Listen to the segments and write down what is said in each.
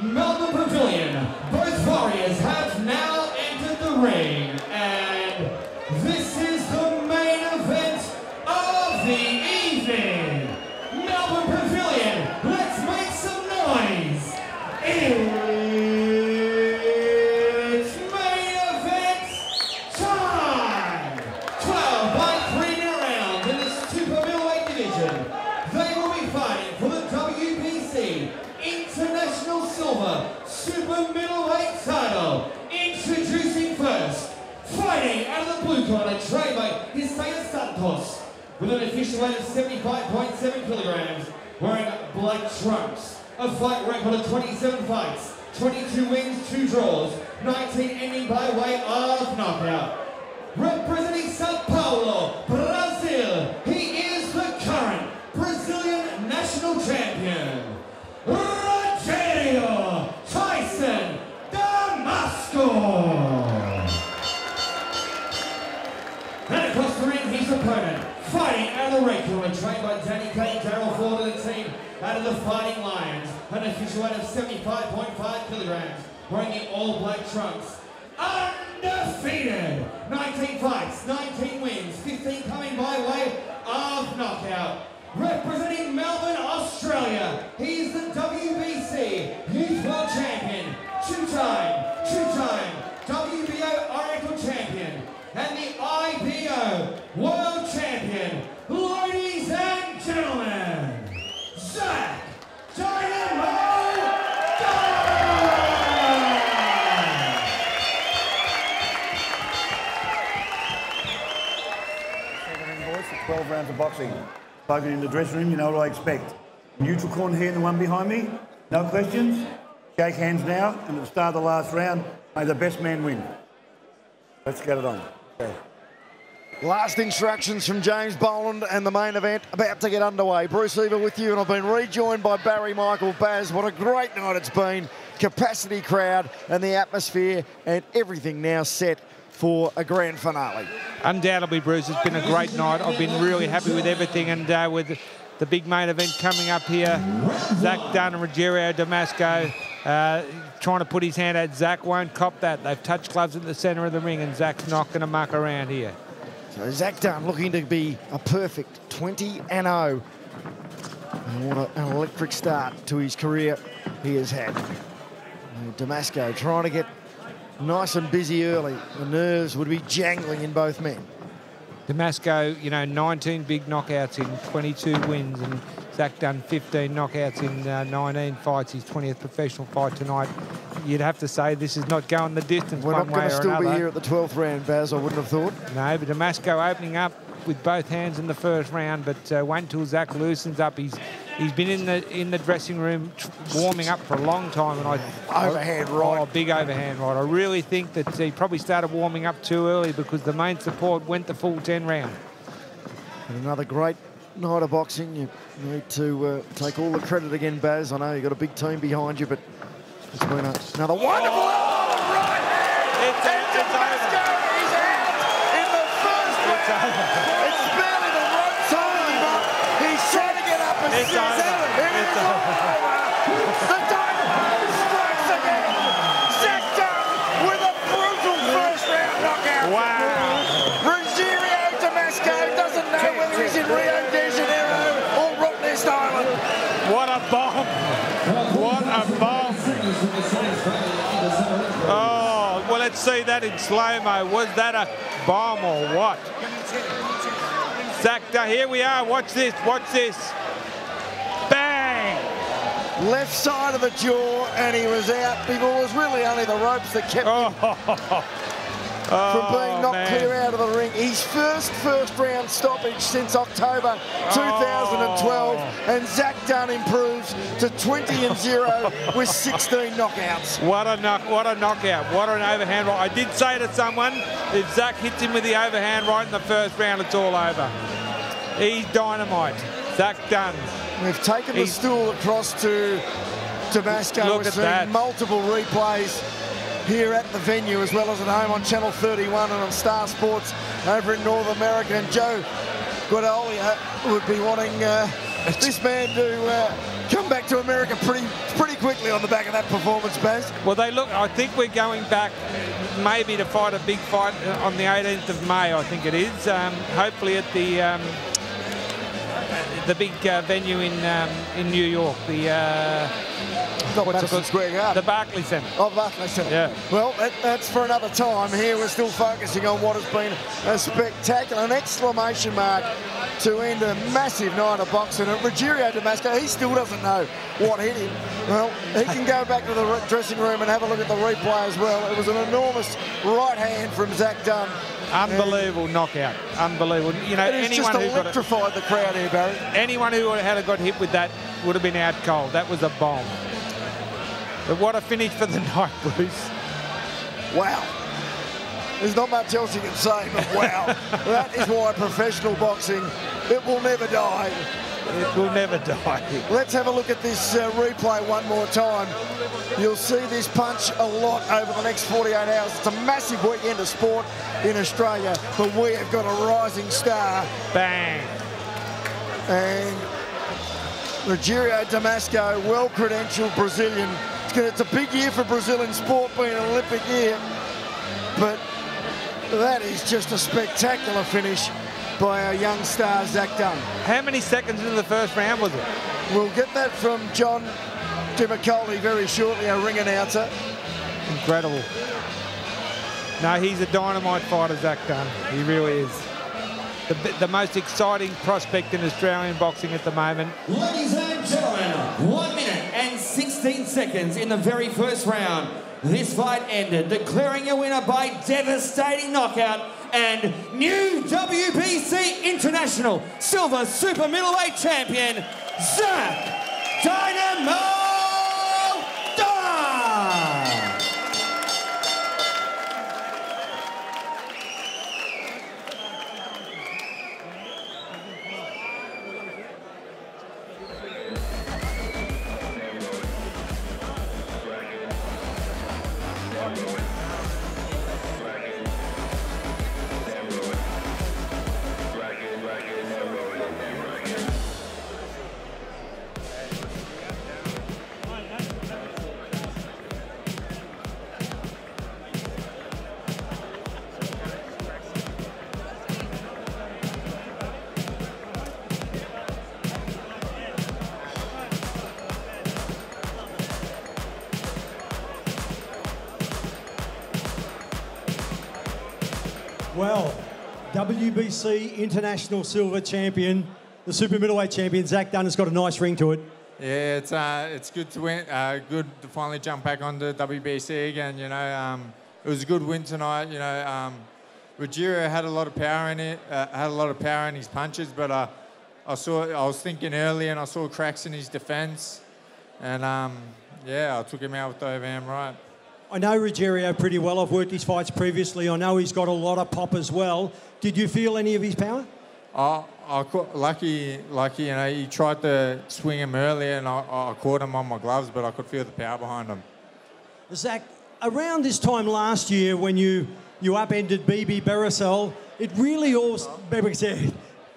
Melbourne Pavilion. Both warriors have now entered the ring, and this is the main event of the evening. Melbourne Pavilion, let's make some noise. It's main event time. 12 by 3-minute rounds in the super middleweight division. They will be fighting for the WBC International Silver Super Middleweight title. Introducing first, fighting out of the blue corner, trained by Santos, with an official weight of 75.7 kilograms, wearing black trunks. A fight record of 27 fights, 22 wins, 2 draws, 19 ending by way of knockout. Representing Sao Paulo, Brazil, he is the current Brazilian national champion, Rogerio Damasco. And across the ring, his opponent, fighting out of the red corner, trained by Danny Kane, Darryl Ford and the team out of the Fighting Lions, an official weight of 75.5 kilograms, wearing the all-black trunks. Undefeated! 19 fights, 19 wins, 15 coming by way of knockout. Representing Melbourne, Australia, he's the WBC Youth World Champion, two-time WBO Oracle Champion, and the IBO World Champion. Ladies and gentlemen, ZAC DYNAMON DUNN! 12 rounds of boxing. Spoken in the dressing room, you know what I expect. Neutral corner here and the one behind me. No questions. Shake hands now, and at the start of the last round, may the best man win. Let's get it on. Okay. Last instructions from James Boland, and the main event about to get underway. Bruce Eva with you, and I've been rejoined by Barry Michael. Baz, what a great night it's been. Capacity crowd and the atmosphere, and everything now set for a grand finale. Undoubtedly, Bruce, it's been a great night. I've been really happy with everything, and with the big main event coming up here, ZAC DUNN and Rogerio Damasco trying to put his hand out. ZAC won't cop that. They've touched gloves at the centre of the ring, and ZAC's not going to muck around here. So ZAC DUNN looking to be a perfect 20-0. And what an electric start to his career he has had. Damasco trying to get nice and busy early. The nerves would be jangling in both men. Damasco, you know, 19 big knockouts in 22 wins, and ZAC DUNN 15 knockouts in 19 fights. His 20th professional fight tonight. You'd have to say this is not going the distance We're one not way or going to still another. be here at the 12th round, Baz, I wouldn't have thought. No, but Damasco opening up with both hands in the first round, but wait until ZAC loosens up. He's been in the dressing room warming up for a long time, and overhand right. Oh, big overhand right. I really think that he probably started warming up too early because the main support went the full 10 round. And another great night of boxing. You need to take all the credit again, Baz. I know you've got a big team behind you, but it's been another wonderful elbow right hand. It's Damasco is out in the first round. It's barely the right time, but he's trying to get up and it's over. It's over. The Dynamo strikes again. ZAC DUNN with a brutal first round knockout. Wow. Rogerio Damasco doesn't know whether he's in Rio de Janeiro or Rottnest Island. What a bomb. What a bomb. Oh, well, let's see that in slow-mo. Was that a bomb or what? ZAC DUNN, here we are. Watch this. Watch this. Bang! Left side of the jaw, and he was out. It was really only the ropes that kept him from being knocked clear out of the ring. His first round stoppage since October 2012, and ZAC DUNN improves to 20-0 with 16 knockouts. What a knockout. What an overhand right. I did say to someone, if ZAC hits him with the overhand right in the first round, it's all over. He's dynamite. ZAC DUNN. We've taken the stool across to Damasco. Look at that. Multiple replays here at the venue, as well as at home on Channel 31 and on Star Sports over in North America. And Joe Guadalia would be wanting this man to come back to America pretty quickly. quickly on the back of that performance, Baz. Well, I think we're going back maybe to fight a big fight on the 18th of May, I think it is. Hopefully at the big venue in New York, Madison Square Garden. The Barclays Centre. Oh, Barclays Centre. Yeah. Well, that's for another time. Here we're still focusing on what has been a spectacular, an exclamation mark to end a massive night of boxing. And Rogerio Damasco, he still doesn't know what hit him. Well, he can go back to the dressing room and have a look at the replay as well. It was an enormous right hand from ZAC Dunn. Unbelievable knockout. Unbelievable. You know, anyone just electrified the crowd here, Barry. Anyone who had got hit with that would have been out cold. That was a bomb. But what a finish for the night, Bruce. Wow. There's not much else you can say, but wow. That is why professional boxing, it will never die. It will never die. Let's have a look at this replay one more time. You'll see this punch a lot over the next 48 hours. It's a massive weekend of sport in Australia, but we have got a rising star. Bang. And Rogerio Damasco, well-credentialed Brazilian. It's a big year for Brazil in sport, being an Olympic year, but that is just a spectacular finish by our young star, ZAC Dunn. How many seconds into the first round was it? We'll get that from John DiMicoli very shortly, our ring announcer. Incredible. No, he's a dynamite fighter, ZAC Dunn. He really is. The most exciting prospect in Australian boxing at the moment. Ladies and gentlemen, 1 minute and 16 seconds in the very first round. This fight ended, declaring a winner by devastating knockout and new WBC International Silver Super Middleweight Champion, ZAC DYNAMON DUNN! Well, WBC International Silver Champion, the Super Middleweight Champion, ZAC Dunn has got a nice ring to it. Yeah, it's good to win. Good to finally jump back on the WBC again. You know, it was a good win tonight. You know, Rogerio had a lot of power in it. Had a lot of power in his punches, but I was thinking early, and I saw cracks in his defence, and yeah, I took him out with the overhand right. I know Rogerio pretty well. I've worked his fights previously. I know he's got a lot of pop as well. Did you feel any of his power? I caught, lucky, you know, he tried to swing him earlier, and I caught him on my gloves, but I could feel the power behind him. ZAC, around this time last year when you upended BB Berisol, it really all... Baby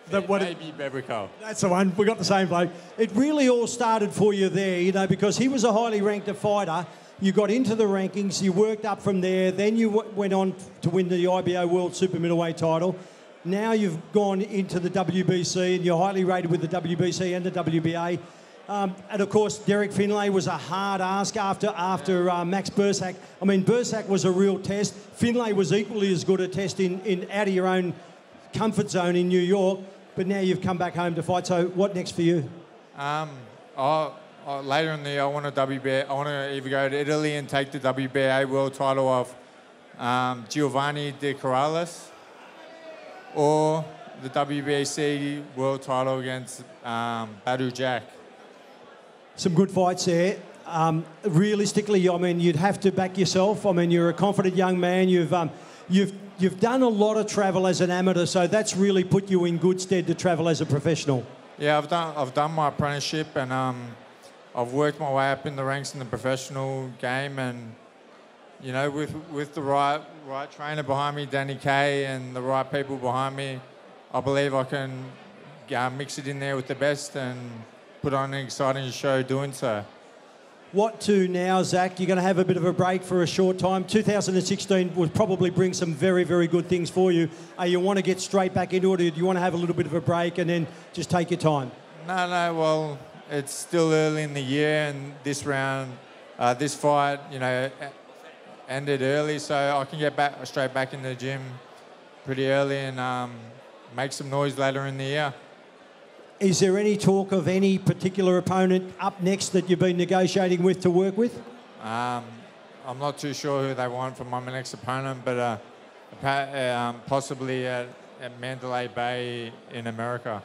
Bebrico. That's the one. We got the same bloke. It really all started for you there, you know, because he was a highly ranked fighter. You got into the rankings, you worked up from there, then you went on to win the IBO World Super Middleweight title. Now you've gone into the WBC and you're highly rated with the WBC and the WBA. And of course, Derek Finlay was a hard ask after Max Bursak. I mean, Bursak was a real test. Finlay was equally as good a test in out of your own comfort zone in New York. But now you've come back home to fight. So what next for you? Later in the year, I want to WBA. I want to either go to Italy and take the WBA world title off Giovanni De Corrales, or the WBC world title against Badou Jack. Some good fights there. Realistically, I mean, you'd have to back yourself. I mean, you're a confident young man. You've done a lot of travel as an amateur, so that's really put you in good stead to travel as a professional. Yeah, I've done my apprenticeship, and I've worked my way up in the ranks in the professional game, and you know, with the right trainer behind me, Danny Kay, and the right people behind me, I believe I can mix it in there with the best and put on an exciting show doing so. What to now, Zach? You're going to have a bit of a break for a short time. 2016 will probably bring some very, very good things for you. You want to get straight back into it, or do you want to have a little bit of a break and then just take your time? No, well, it's still early in the year, and this round, this fight, you know, ended early, so I can get straight back in the gym pretty early and make some noise later in the year. Is there any talk of any particular opponent up next that you've been negotiating with to work with? I'm not too sure who they want for my next opponent, but possibly at Mandalay Bay in America.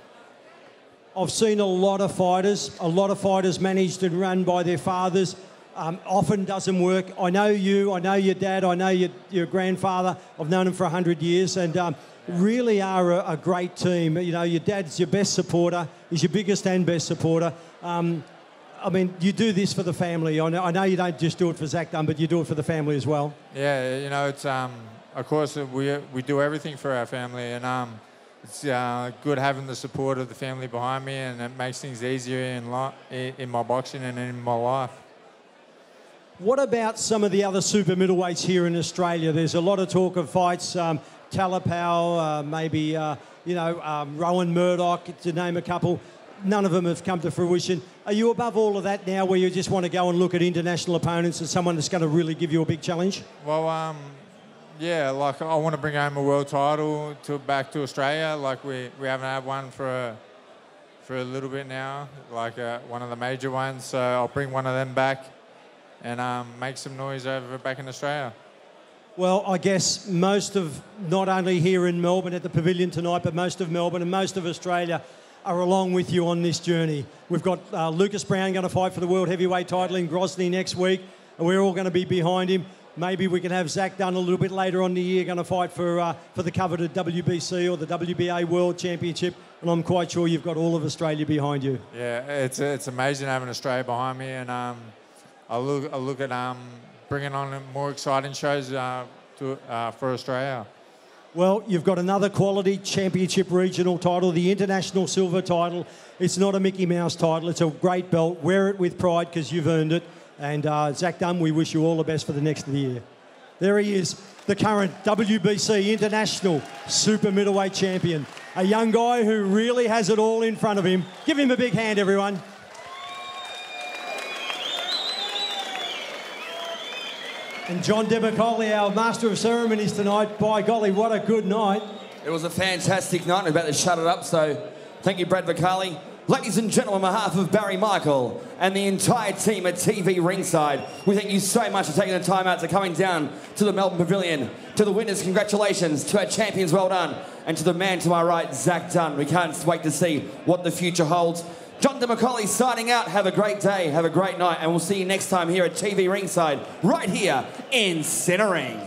I've seen a lot of fighters managed and run by their fathers. Often doesn't work. I know you, I know your dad, I know your grandfather. I've known him for 100 years, and really are a great team. You know, your dad's your best supporter. He's your biggest and best supporter. I mean, you do this for the family. I know you don't just do it for ZAC Dunn, but you do it for the family as well. Yeah, you know, it's of course we do everything for our family, and it's good having the support of the family behind me, and it makes things easier in my boxing and in my life. What about some of the other super middleweights here in Australia? There's a lot of talk of fights. Talapau, maybe, Rowan Murdoch, to name a couple. None of them have come to fruition. Are you above all of that now, where you just want to go and look at international opponents and someone that's going to really give you a big challenge? Well, yeah, like I want to bring home a world title back to Australia. Like we haven't had one for a little bit now, like one of the major ones. So I'll bring one of them back and make some noise over back in Australia. Well, I guess most of, not only here in Melbourne at the Pavilion tonight, but most of Melbourne and most of Australia are along with you on this journey. We've got Lucas Brown going to fight for the World Heavyweight title in Grozny next week, and we're all going to be behind him. Maybe we can have ZAC Dunn a little bit later on in the year going to fight for the coveted WBC or the WBA World Championship, and I'm quite sure you've got all of Australia behind you. Yeah, it's amazing having Australia behind me, and I look at bringing on more exciting shows for Australia. Well, you've got another quality championship regional title, the international silver title. It's not a Mickey Mouse title. It's a great belt. Wear it with pride because you've earned it. And ZAC Dunn, we wish you all the best for the next year. There he is, the current WBC International Super Middleweight Champion. A young guy who really has it all in front of him. Give him a big hand, everyone. And John Demicoli, our Master of Ceremonies tonight. By golly, what a good night. It was a fantastic night. We're about to shut it up, so thank you, Brad Vicali. Ladies and gentlemen, on behalf of Barry Michael and the entire team at TV Ringside, we thank you so much for taking the time out to coming down to the Melbourne Pavilion. To the winners, congratulations. To our champions, well done. And to the man to my right, ZAC Dunn. We can't wait to see what the future holds. John Demicoli signing out. Have a great day, have a great night, and we'll see you next time here at TV Ringside, right here in Centre Ring.